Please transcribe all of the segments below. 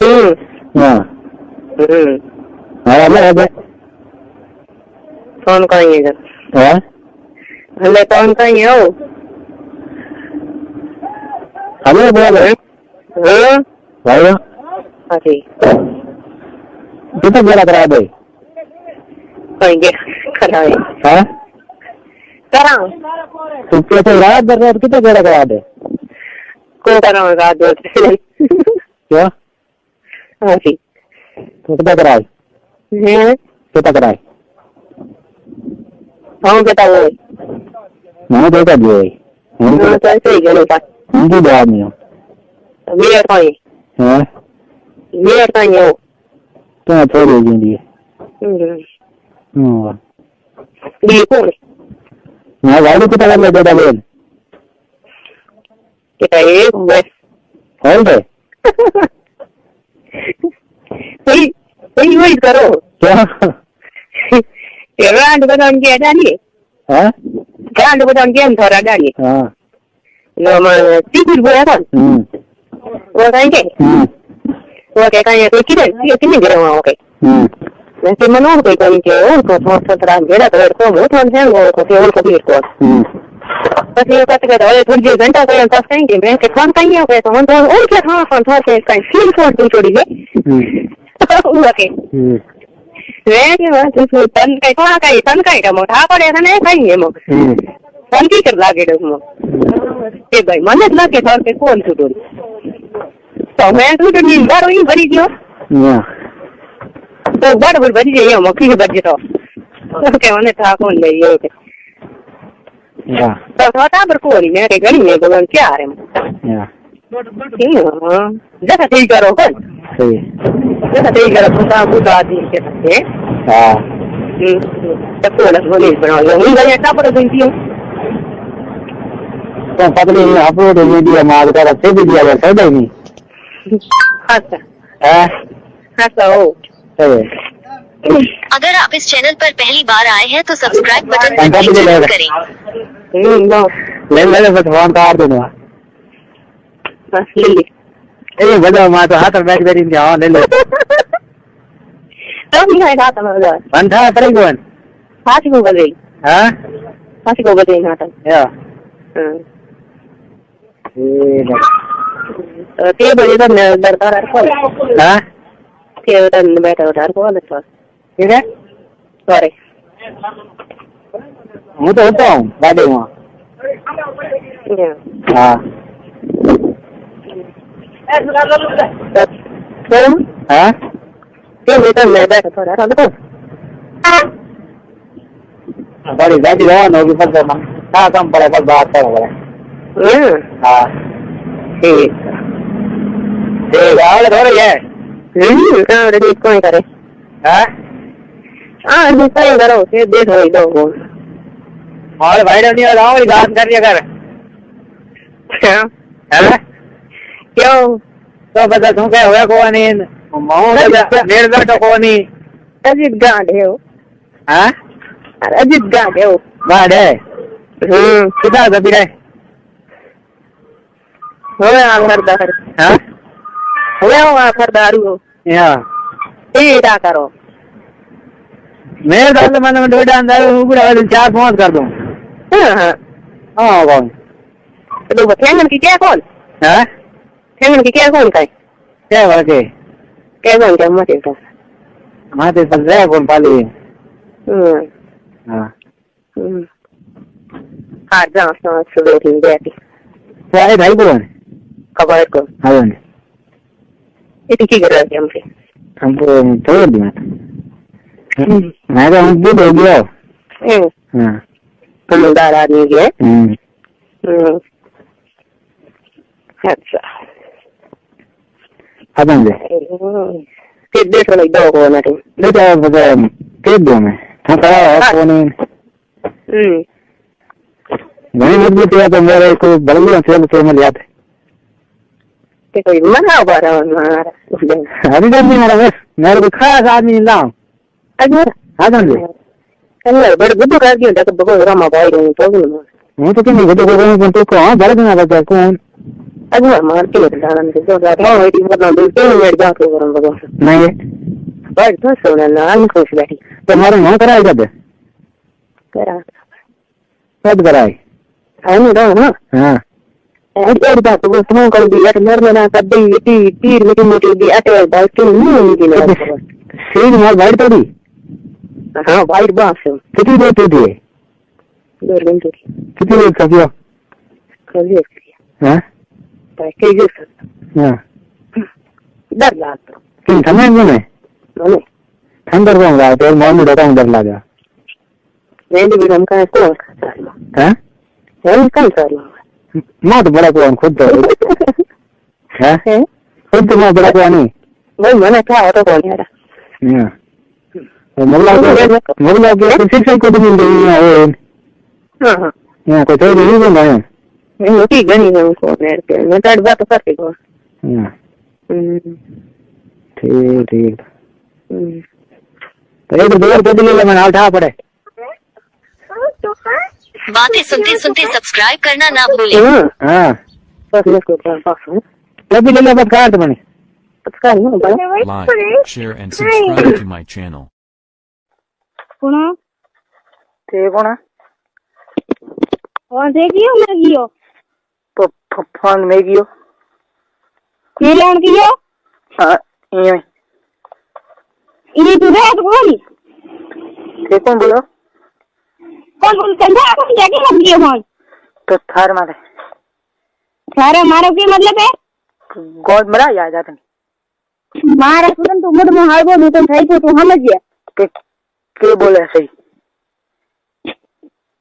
हाँ अरे कौन कहीं है हाँ अरे कौन कहीं हो अरे बोल भाई अरे कितना गेड़ा करा दे कहीं के कराए हाँ करा तू कैसे रात भर रात कितना गेड़ा करा दे को कराऊँ रात दो क्या हाँ जी तो कितना कराए कितना कराए हाँ बताओ मैं देखा दिए हाँ तो ऐसे ही गए का उनकी जवाब नहीं हो मेरे कहीं हाँ मेरे कहीं हो क्या छोड़ दीजिए ये कौन मैं गाड़ी कितना कर ले देता लेन क्या ये बस होल दे वही करो क्या ग्रांड बदाम के डालिए हाँ ग्रांड बदाम के थोड़ा डालिए हाँ नॉर्मल तीन बोला था वो कहेंगे वो क्या कहेंगे तो कितने गिरा हुआ ओके वैसे मनोर कोई कहेंगे उनको थोड़ा सा घेरा तो बहुत मन है वो को केवल को भी को बस ये कहते हैं थोड़ी देर घंटा तो तब कहेंगे मैं के कौन कहीं हो गए तो हम और क्या हाँ फोन थोड़ा से कहीं फील फोन तू छोड़ी ले ओके वे के बाद तो तन कहीं थोड़ा कहीं तन कहीं का मोटा पड़े था नहीं कहीं मो तन की कर लागे दो मो ये भाई मन लागे थोड़ा के कौन छूटो तो मैं तो नींद बार ही भरी दियो तो बड़ भरी जाइए मक्खी के बजे तो क्या मैंने था कौन ले ये तो होता पर कोई नहीं मेरे गली में बोलन क्या आ रहे जैसा ठीक करो कौन जैसा ठीक करो पुता पुता आदमी के सकते हाँ तब तो अलग बोले बनाओ ये गली ऐसा पर सुनती हूँ तो पतली अपलोड वीडियो मार कर अच्छे वीडियो कर सकते नहीं हाँ हो अगर आप इस चैनल पर पहली बार आए हैं तो सब्सक्राइब बटन पर क्लिक करें। ले बस फोन काट दूंगा ए बजा मां तो हाथ में बैठ बैठी थी हां ले ले तो नहीं है हाथ में बजा बंधा पर कौन हाथ को बजे हां हाथ को बजे हाथ या तो 3 बजे तक दरबार है कौन हां के तन बैठा उधर कौन है ठीक है सॉरी मैं तो होता हूँ गाड़ी में हाँ हाँ मैं बैठा थोड़ा तो बड़ी गाड़ी रवाना होगी पर तो हाँ कम पड़े पर बात करो हाँ ठीक है हो रही है कौन करे हाँ हाँ कहीं करो फिर देखो दो और भाई नहीं आ रहा गान कर कर क्या क्यों तो बता तू क्या हुआ को नहीं मेरे बेटो को नहीं अजीत गांड है वो हाँ अजीत गांड है वो गांड है कितना दबी रहे हो खरदार हाँ हो खरदारू हो क्या करो मेरे दाल मैंने बेटा अंदर ऊपर 4-5 कर दूं हाँ कौन तो बथेंगन की क्या कौन हाँ थेंगन की क्या कौन का क्या बात है क्या कौन क्या मत है माते पर रहे कौन पाली हाँ हाँ जहाँ से सुबह थी बैठी क्या भाई कौन खबर को हाँ इतनी की कर रहे हमसे हमको छोड़ दिया मैं तो हम भी हो गया हाँ समझदार आदमी के अच्छा अब फिर देखो नहीं दो को ना बेटा बता के दो मैं थोड़ा कौन नहीं मजबूत है तो मेरे को बड़ी से मिल जाते कि कोई मना पा रहा हमारा अभी नहीं मेरा बस मेरे को खास आदमी लाऊं हाँ समझे अरे बड़े बुद्धू कर दिया तो बहुत रामा भाई तो मैं तो नहीं बुद्धू को तो कौन बड़ा दिन आता कौन अगुआ मार के डालन के जो रात में वेटिंग करना दो तो मेरे जा के करन बगो नहीं बस तो सोना ना अन खुश बैठी तुम्हारे वहाँ कराए कब करा कब कराए आने दो ना हाँ एक बात तो तुम कर दिया नर में ना कब दी तीर में मोटी दी अटे बाइक के नहीं की ना सीध मार बाइट तोड़ी हां बाइक बास कितनी देर थी 2 घंटे कितनी देर का किया करिए हाँ बाइक के जो हाँ डर लगता किन समय में नहीं ठंडर में रहा तो मौन में डरा डर लगा नहीं भी हम का को हाँ हम कौन कर मैं तो बड़ा कौन खुद तो हाँ खुद तो मैं बड़ा कौन नहीं भाई मैंने क्या होता कौन यार हाँ मुगला के शिक्षक को तो मिल रही है हां हां हाँ कोई तो नहीं बन रहा है नहीं ठीक गनी है उनको मेरे पे मैं तो बात करती को हाँ ठीक ठीक तो एक दो तो दिल्ली में उठा पड़े बातें सुनते सुनते सब्सक्राइब करना ना भूलें। हाँ बस इसको पास हूं जब भी ले ले बस काट बने पक्का नहीं बड़ा Like, share, and subscribe to my channel. पुनः ते कोना और देखियो मैं गियो फोन में गियो ये लेन गियो हां ये इनी तू रे तो बोली ते कौन बोलो कौन बोल कंधा कौन जाके मत गियो फोन तो थार मारे सारे मारो की मतलब है गॉड मरा या जाते मारा तुरंत तो मुड़ में हाल बोल तो सही तो तू समझ गया के बोले सही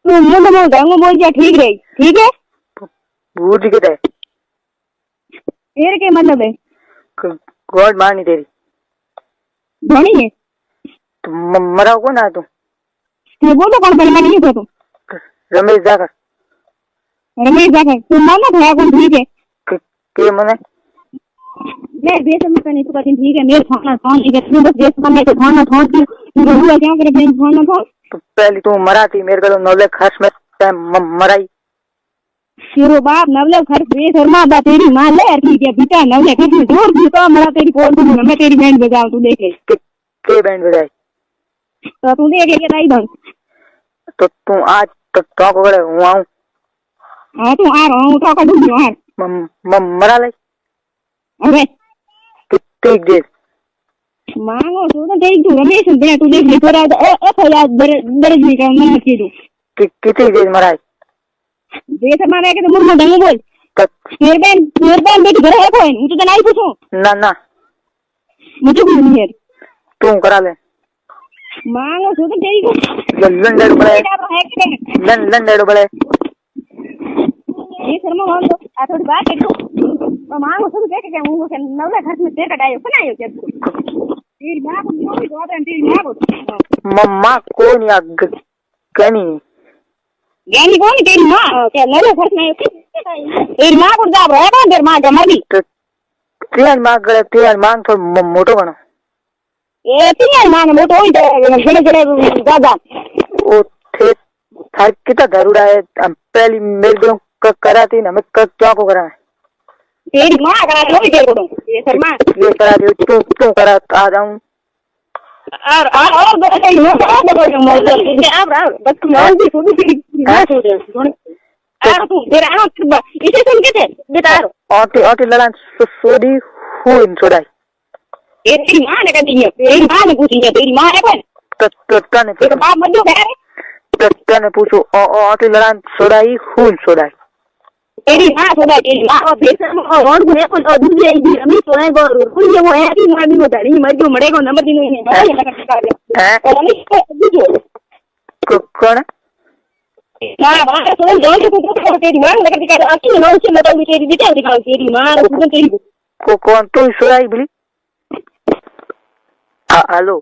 तू मुड़ में ढंग बोल जा ठीक रही ठीक है बूझ के दे तेरे के मतलब है गॉड मारनी तेरी धोनी है तो मरा को ना तू ये बोलो कौन पहले नहीं तो तू रमेश जाकर तू मानो भैया कौन ठीक है के मने मैं देश में नहीं तो कहती ठीक है मेरे फोन लेके तू बस देश में तो फोन फोन तू हुआ क्या करे बेन फोन फोन तो पहले तू मरा थी मेरे को नौले खर्च में मराई शिरो बाप नवले खर्च रे शर्मा बा तेरी मां ले यार ठीक है बेटा नवले खर्च में जोर दी तो मरा तेरी फोन तू मैं तेरी बैंड बजाऊं तू देख ले के बैंड बजाई तो तू देख के राई दंग तो तू आज तो को करे हूं आऊं हां तू आ रहा हूं तो का ढूंढ यार मरा ले अरे ठीक दे मांगो तो देख तू रमेश दे तू देख ले थोड़ा ए यार दर्द नहीं कर मैं के दू कितनी देर मराई दे से मारे के तो मुंह में ढंग बोल मेरे बहन बेटी घर है कोई मुझे तो नहीं पूछो ना मुझे कुछ नहीं है तू करा ले मांगो तो तेरी को लंडन बड़े ये शर्मा मान दो आ थोड़ी बात है तो मांगो तो देख के मुंह से नवले खर्च में तेरा डायो बनायो क्या तेरी मां को नहीं दो तेरी मां को मम्मा कौन या गनी ज्ञानी कौन तेरी मां क्या नवले खर्च में तेरी मां को दाब रहा है तेरी मां जमा दी तेरी मां तो मोटो बनो ये तेरी मां मोटो होई बड़े दादा ओ थे थार कितना धरुड़ा है पहली मेरे को कराती ना मैं क्या को करा तेरी मां करा लो तेरे को ये शर्मा ये करा दे तू करा आ जाऊं और बता लो अब बस मान भी सुन तेरी ना सुन तू तेरा इसे सुन के बता ऑटी लड़ा सोडी हु इन छोड़ाई ये तेरी मां ने कह दिया तेरी मां ने पूछी तेरी मां है कौन तो ने तेरा बाप मत दो ने पूछो ऑटी लड़ा छोड़ाई हु इन छोड़ाई तेरी मां छोड़ा तेरी मां और बेसन और रोड को एक और दूसरे एक भी अमी तो है और कुछ ये वो है कि मां भी बता रही मर जो मरेगा नंबर दिन नहीं है ये लगा कर दे और नहीं कौन ना मां तो जो को तेरी मां लगा कर आकी ना उसे मैं तो तेरी डिटेल दिखाऊं तेरी मां और तेरी कौन तू छोड़ाई बोली हेलो